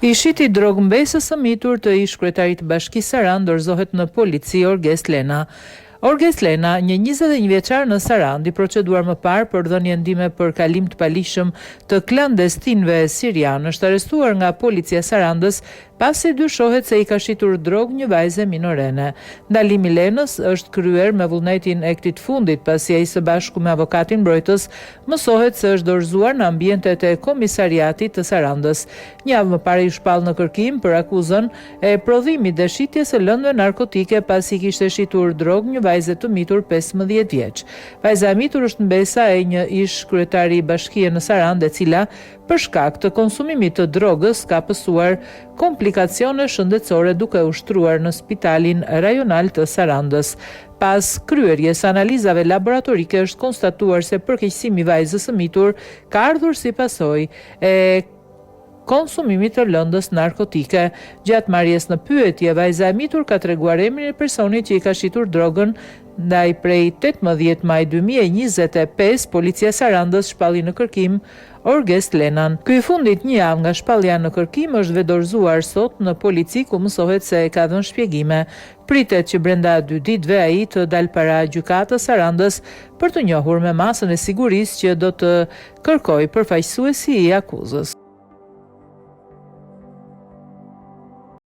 I shiti drogëmbesës së mitur të ish-kryetarit të Bashkisë Sarandë dorëzohet në polici Orges Lena. Orges Lena, një 21 vjeçar në Sarandë, i proceduar më parë për dhënie ndihme për kalim të palishëm të klandestinëve sirian, është arrestuar nga policia e Sarandës pasi dyshohet se i ka shitur drogë një vajze minorene. Ndalimi i Lenës është kryer me vullnetin e këtij fundit, pasi ai së bashku me avokatin mbrojtës mësohet se është dorëzuar në ambientet e komisariatit të Sarandës. Një javë më parë i shpall në kërkim për akuzën e prodhimit dhe shitjes së lëndëve narkotike pasi kishte shitur drogë një vajze të mitur 15 vjeç. Vajza e mitur është mbesa e një ish-kryetari i bashkie në Sarandë, e cila për shkak të konsumimit të drogës ka pësuar komplikacione shëndetësore duke u shtruar në spitalin rajonal të Sarandës. Pas kryerjes analizave laboratorike është konstatuar se përkeqësimi i vajzës së mitur ka ardhur si pasojë e konsumimit të lëndës narkotike. Gjatë marrjes në pyetje, vajza e mitur ka treguar emrin e personit që i ka shitur drogën. Ndaj prej 18 maj 2025, policia e Sarandës shpalli në kërkim Orges Lenan. Ky i fundit një javë nga shpallja në kërkim është vedorzuar sot në polici, ku mësohet se ka dhënë shpjegime. Pritet që brenda 2 ditëve ai të dalë para gjykatës Sarandës për të njohur me masën e sigurisë që do të kërkojë përfaqësuesi i akuzës.